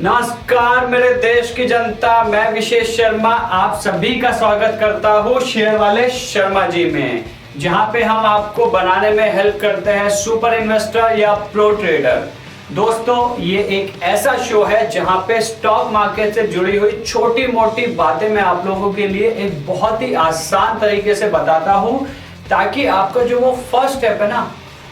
नमस्कार मेरे देश की जनता, मैं विशेष शर्मा आप सभी का स्वागत करता हूँ शेयर वाले शर्मा जी में, जहाँ पे हम आपको बनाने में हेल्प करते हैं सुपर इन्वेस्टर या प्रो ट्रेडर। दोस्तों, ये एक ऐसा शो है जहाँ पे स्टॉक मार्केट से जुड़ी हुई छोटी मोटी बातें मैं आप लोगों के लिए एक बहुत ही आसान तरीके से बताता हूँ, ताकि आपका जो वो फर्स्ट स्टेप है ना,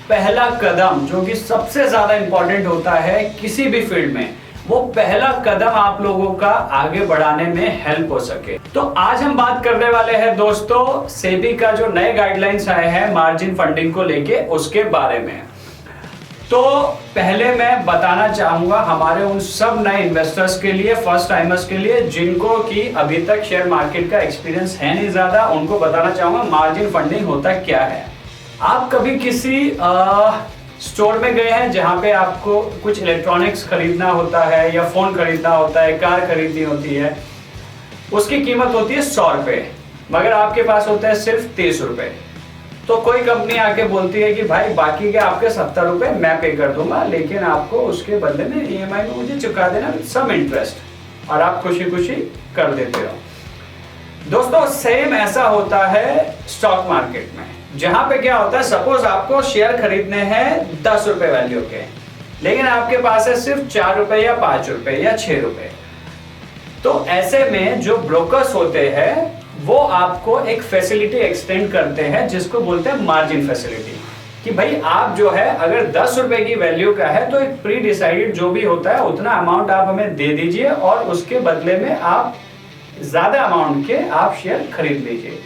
पहला कदम, जो कि सबसे ज्यादा इंपॉर्टेंट होता है किसी भी फील्ड में, वो पहला कदम आप लोगों का आगे बढ़ाने में हेल्प हो सके। तो आज हम बात करने वाले हैं दोस्तों सेबी का जो नए गाइडलाइंस आए हैं मार्जिन फंडिंग को लेके, उसके बारे में। तो पहले मैं बताना चाहूंगा हमारे उन सब नए इन्वेस्टर्स के लिए, फर्स्ट टाइमर्स के लिए, जिनको कि अभी तक शेयर मार्केट का एक्सपीरियंस है नहीं ज्यादा, उनको बताना चाहूंगा मार्जिन फंडिंग होता क्या है। आप कभी किसी स्टोर में गए हैं जहां पे आपको कुछ इलेक्ट्रॉनिक्स खरीदना होता है या फोन खरीदना होता है, कार खरीदनी होती है, उसकी कीमत होती है 100 रुपए, मगर आपके पास होता है सिर्फ 30 रुपए। तो कोई कंपनी आके बोलती है कि भाई बाकी के आपके 70 रुपए मैं पे कर दूंगा, लेकिन आपको उसके बदले में EMI में मुझे चुका देना सम इंटरेस्ट, और आप खुशी खुशी कर देते हो। दोस्तों, सेम ऐसा होता है स्टॉक मार्केट में, जहां पे क्या होता है, सपोज आपको शेयर खरीदने हैं 10 रुपए वैल्यू के, लेकिन आपके पास है सिर्फ 4 रुपए या 5 रुपए या 6 रुपए। तो ऐसे में जो ब्रोकर्स होते हैं वो आपको एक फैसिलिटी एक्सटेंड करते हैं जिसको बोलते हैं मार्जिन फैसिलिटी, कि भाई आप जो है अगर 10 रुपए की वैल्यू का है तो एक प्री डिसाइडेड जो भी होता है उतना अमाउंट आप हमें दे दीजिए, और उसके बदले में आप ज्यादा अमाउंट के आप शेयर खरीद लीजिए।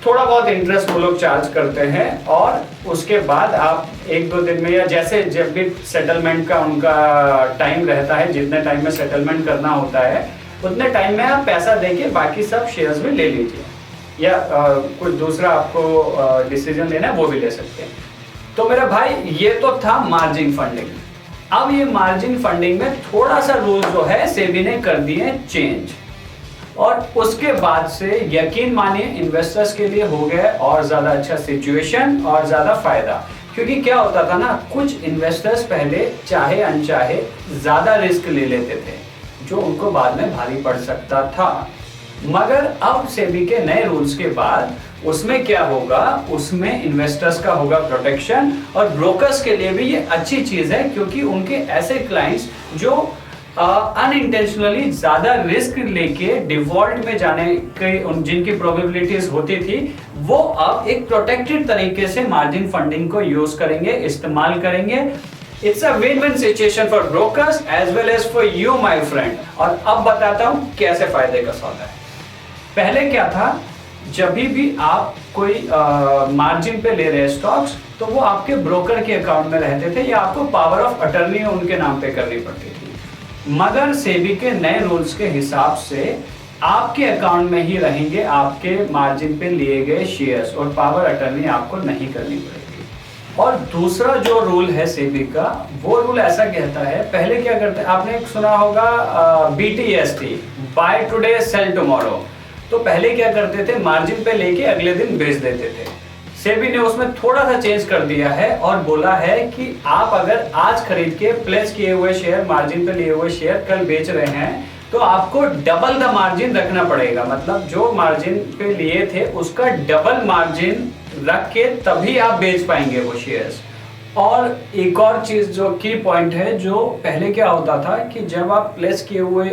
थोड़ा बहुत इंटरेस्ट वो लोग चार्ज करते हैं, और उसके बाद आप 1-2 दिन में, या जैसे जब भी सेटलमेंट का उनका टाइम रहता है, जितने टाइम में सेटलमेंट करना होता है उतने टाइम में आप पैसा देके बाकी सब शेयर्स भी ले लीजिए, या कुछ दूसरा आपको डिसीजन लेना है वो भी ले सकते हैं। तो मेरा भाई, ये तो था मार्जिन फंडिंग। अब ये मार्जिन फंडिंग में थोड़ा सा रूल जो है सेबी ने कर दिए चेंज, और उसके बाद से यकीन मानिए इन्वेस्टर्स के लिए हो गया और ज्यादा अच्छा सिचुएशन और ज्यादा फायदा। क्योंकि क्या होता था ना, कुछ इन्वेस्टर्स पहले चाहे अनचाहे ज्यादा रिस्क ले लेते थे, जो उनको बाद में भारी पड़ सकता था। मगर अब सेबी के नए रूल्स के बाद उसमें क्या होगा, उसमें इन्वेस्टर्स का होगा प्रोटेक्शन, और ब्रोकर्स के लिए भी ये अच्छी चीज है, क्योंकि उनके ऐसे क्लाइंट्स जो अनइंटेंशनली ज्यादा रिस्क लेके डिफॉल्ट में जाने के जिनकी प्रोबेबिलिटीज होती थी, वो अब एक प्रोटेक्टेड तरीके से मार्जिन फंडिंग को यूज करेंगे, इस्तेमाल करेंगे। It's a win win situation for brokers as well as for you my friend. और अब बताता हूं कैसे फायदे का सौदा है। पहले क्या था, जब भी आप कोई मार्जिन पे ले रहे स्टॉक्स, तो वो आपके ब्रोकर के अकाउंट में रहते थे, या आपको पावर ऑफ अटर्नी उनके नाम पे करनी पड़ती थी। मगर सेबी के नए रूल्स के हिसाब से आपके अकाउंट में ही रहेंगे आपके मार्जिन पे लिए गए शेयर्स, और पावर अटर्नी आपको नहीं करनी पड़ेगी। और दूसरा जो रूल है सेबी का, वो रूल ऐसा कहता है, पहले क्या करते हैं, आपने सुना होगा BTST, buy today sell tomorrow. तो पहले क्या करते थे, मार्जिन पे लेके अगले दिन बेच देते थे। सेबी ने उसमें थोड़ा सा चेंज कर दिया है और बोला है कि आप अगर आज खरीद के प्लेस किए हुए शेयर, मार्जिन पे लिए हुए शेयर कल बेच रहे हैं, तो आपको डबल द मार्जिन रखना पड़ेगा। मतलब जो मार्जिन पे लिए थे उसका डबल मार्जिन रख के तभी आप बेच पाएंगे वो शेयर्स। और एक और चीज जो की पॉइंट है, जो पहले क्या होता था कि जब आप प्लेस किए हुए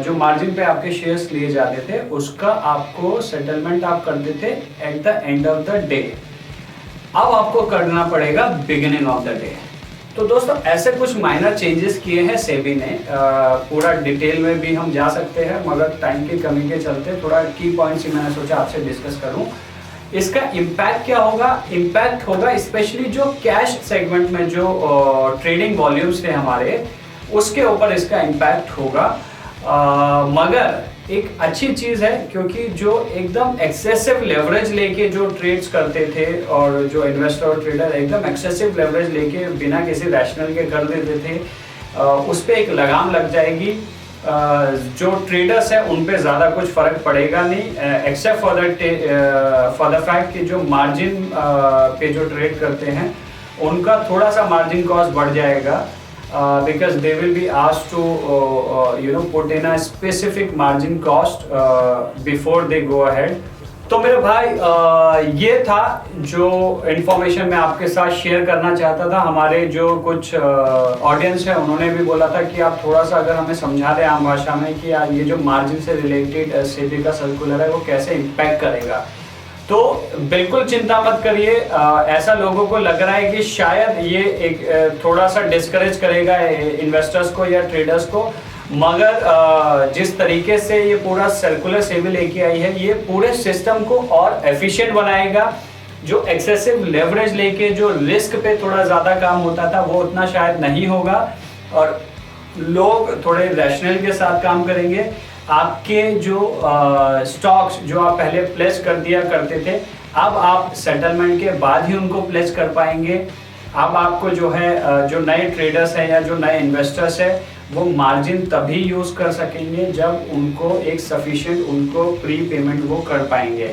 जो मार्जिन पे आपके शेयर्स लिए जाते थे, उसका आपको सेटलमेंट आप करते थे at the end of the day. अब आपको करना पड़ेगा बिगिनिंग ऑफ द डे। तो दोस्तों, ऐसे कुछ माइनर चेंजेस किए हैं सेबी ने। पूरा डिटेल में भी हम जा सकते हैं, मगर टाइम की कमी के चलते थोड़ा की पॉइंट्स ही मैंने सोचा आपसे डिस्कस करूं। इसका इम्पैक्ट क्या होगा? इम्पैक्ट होगा स्पेशली जो कैश सेगमेंट में जो ट्रेडिंग वॉल्यूम्स थे हमारे, उसके ऊपर इसका इम्पैक्ट होगा। मगर एक अच्छी चीज है, क्योंकि जो एकदम एक्सेसिव लेवरेज लेके जो ट्रेड्स करते थे, और जो इन्वेस्टर और ट्रेडर एकदम एक्सेसिव लेवरेज लेके बिना किसी रैशनल के कर देते थे, उस पर एक लगाम लग जाएगी। जो ट्रेडर्स है उन पे ज़्यादा कुछ फ़र्क पड़ेगा नहीं, एक्सेप्ट फॉर द फैक्ट कि जो मार्जिन पे जो ट्रेड करते हैं उनका थोड़ा सा मार्जिन कॉस्ट बढ़ जाएगा। because they will be asked to put in a specific margin cost before they go ahead. तो मेरे भाई ये था जो इन्फॉर्मेशन मैं आपके साथ शेयर करना चाहता था। हमारे जो कुछ ऑडियंस है उन्होंने भी बोला था कि आप थोड़ा सा अगर हमें समझा दें आम भाषा में कि यार ये जो मार्जिन से रिलेटेड सेबी का सर्कुलर है वो कैसे इम्पैक्ट करेगा। तो बिल्कुल चिंता मत करिए। ऐसा लोगों को लग रहा है कि शायद ये एक थोड़ा सा डिस्करेज करेगा इन्वेस्टर्स को या ट्रेडर्स को, मगर जिस तरीके से ये पूरा सर्कुलर सेबी लेके आई है ये पूरे सिस्टम को और एफिशिएंट बनाएगा। जो एक्सेसिव लेवरेज लेके जो रिस्क पे थोड़ा ज़्यादा काम होता था वो उतना शायद नहीं होगा और लोग थोड़े रैशनल के साथ काम करेंगे। आपके जो स्टॉक्स जो आप पहले प्लेस कर दिया करते थे अब आप सेटलमेंट के बाद ही उनको प्लेस कर पाएंगे। अब आपको जो है जो नए ट्रेडर्स हैं या जो नए इन्वेस्टर्स हैं वो मार्जिन तभी यूज़ कर सकेंगे जब उनको एक सफिशिएंट उनको प्री पेमेंट वो कर पाएंगे।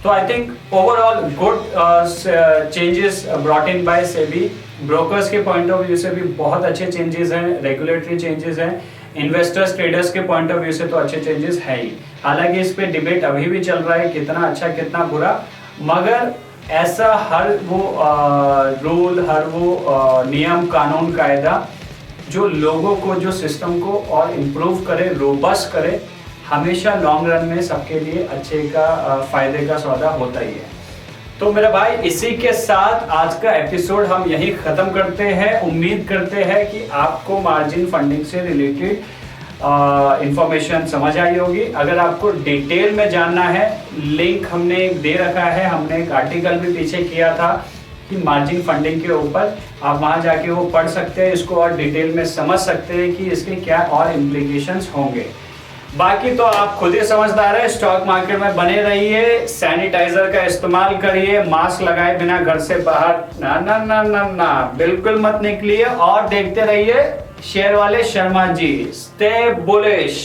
तो I think overall good changes brought in by SEBI. Brokers के पॉइंट ऑफ व्यू से भी बहुत अच्छे चेंजेस हैं, रेगुलेटरी चेंजेस हैं, इन्वेस्टर्स ट्रेडर्स के पॉइंट ऑफ व्यू से तो अच्छे चेंजेस है ही। हालांकि इस पे डिबेट अभी भी चल रहा है कितना अच्छा कितना बुरा, मगर ऐसा हर वो रूल हर वो नियम कानून कायदा जो लोगों को जो सिस्टम को और इम्प्रूव करे रोबस्ट करे हमेशा लॉन्ग रन में सबके लिए अच्छे का फायदे का सौदा होता ही है। तो मेरे भाई इसी के साथ आज का एपिसोड हम यही ख़त्म करते हैं। उम्मीद करते हैं कि आपको मार्जिन फंडिंग से रिलेटेड इंफॉर्मेशन समझ आई होगी। अगर आपको डिटेल में जानना है लिंक हमने दे रखा है, हमने एक आर्टिकल भी पीछे किया था कि मार्जिन फंडिंग के ऊपर, आप वहाँ जाके वो पढ़ सकते हैं, इसको और डिटेल में समझ सकते हैं कि इसके क्या और इम्प्लीकेशंस होंगे। बाकी तो आप खुद ही समझदार है। स्टॉक मार्केट में बने रहिए, सैनिटाइजर का इस्तेमाल करिए, मास्क लगाए बिना घर से बाहर ना ना ना ना ना बिल्कुल मत निकलिए और देखते रहिए शेयर वाले शर्मा जी। Stay bullish.